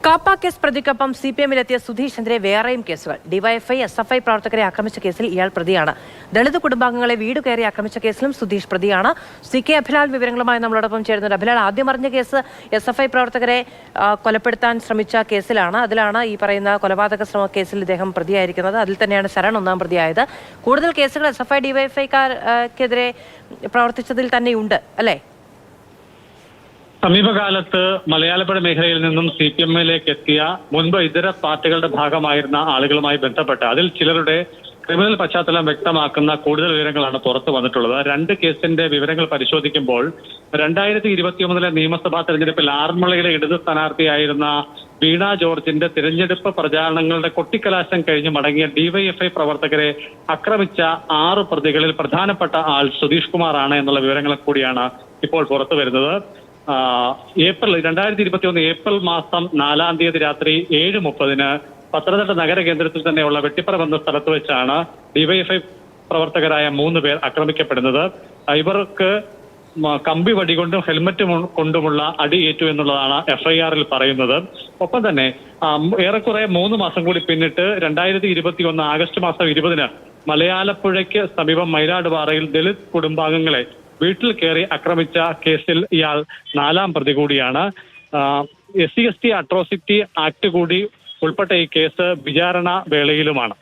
KAAPA case പ്രതിക്കൊപ്പം സിപിഎമ്മിലെത്തിയ Sudheesh ചന്ദ്രയെ വേറെയും കേസുകൾ. DYFI SFI പ്രവർത്തകരെ ആക്രമിച്ച കേസിൽ ഇയാൾ പ്രതിയാണ്. ദളിത് കുടുംബാംഗങ്ങളെ വീട് കയറി ആക്രമിച്ച കേസിലും സുധീഷ് പ്രതിയാണ്. CK അഭിലാൽ വിവരങ്ങളുമായി നമ്മളോടൊപ്പം ചേരുന്നുണ്ട്. അഭിലാൽ, ആദ്യം അറിഞ്ഞ കേസ് എസ്എഫ്ഐ പ്രവർത്തകരെ കൊലപ്പെടുത്താൻ ശ്രമിച്ച കേസിലാണ്. അതിലാണ് ഈ പറയുന്ന കൊലപാതക ശ്രമ കേസിൽ ഇദ്ദേഹം പ്രതിയായിരിക്കുന്നത്. അതിൽ തന്നെയാണ് ശരൺ ഒന്നാം പ്രതിയായത്. കൂടുതൽ കേസുകൾ എസ്എഫ്ഐ ഡിവൈഎഫ്ഐക്കാർക്കെതിരെ പ്രവർത്തിച്ചതിൽ തന്നെയുണ്ട് അല്ലേ? സമീപകാലത്ത് മലയാളപ്പുഴ മേഖലയിൽ നിന്നും CPM-ലേക്ക് എത്തിയ മുൻപ് ഇതര പാർട്ടികളുടെ ഭാഗമായിരുന്ന ആളുകളുമായി ബന്ധപ്പെട്ട് അതിൽ ചിലരുടെ ക്രിമിനൽ പശ്ചാത്തലം വ്യക്തമാക്കുന്ന കൂടുതൽ വിവരങ്ങളാണ് പുറത്തു വന്നിട്ടുള്ളത്. രണ്ട് കേസിന്റെ വിവരങ്ങൾ പരിശോധിക്കുമ്പോൾ 2021 നിയമസഭാ തെരഞ്ഞെടുപ്പിൽ ആറന്മുളയിലെ ഇടത് സ്ഥാനാർത്ഥിയായിരുന്ന വീണ ജോർജിന്റെ തിരഞ്ഞെടുപ്പ് പ്രചാരണങ്ങളുടെ കൊട്ടിക്കലാശം കഴിഞ്ഞ് മടങ്ങിയ ഡിവൈഎഫ്ഐ പ്രവർത്തകരെ ആക്രമിച്ച 6 പ്രതികളിൽ പ്രധാനപ്പെട്ട ആൾ സുധീഷ് കുമാറാണ് എന്നുള്ള വിവരങ്ങൾ കൂടിയാണ് ഇപ്പോൾ പുറത്തു വരുന്നത്. 2021 ഏപ്രിൽ മാസം 4-ാം തീയതി രാത്രി 7:30 പത്തനംതിട്ട നഗര കേന്ദ്രത്തിൽ തന്നെയുള്ള വെട്ടിപ്പറമ്പ് എന്ന സ്ഥലത്ത് വെച്ചാണ് ഡിവൈഎഫ്ഐ പ്രവർത്തകരായ 3 പേർ ആക്രമിക്കപ്പെടുന്നത്. ഇവർക്ക് കമ്പി വടികൊണ്ടും ഹെൽമറ്റ് കൊണ്ടുമുള്ള അടിയേറ്റു എന്നുള്ളതാണ് FIR-ൽ പറയുന്നത്. ഒപ്പം തന്നെ ഏറെക്കുറെ 3 മാസം കൂടി പിന്നിട്ട് 2021 ആഗസ്റ്റ് മാസം 20-ന് മലയാലപ്പുഴയ്ക്ക് സമീപം മൈലാടുപാറയിൽ ദളിത് കുടുംബാംഗങ്ങളെ വീട്ടിൽ കയറി ആക്രമിച്ച കേസിൽ ഇയാൾ 4-ാം പ്രതി കൂടിയാണ്. SC/ST അട്രോസിറ്റി ആക്ട് കൂടി ഉൾപ്പെട്ട ഈ കേസ് വിചാരണ വേളയിലുമാണ്.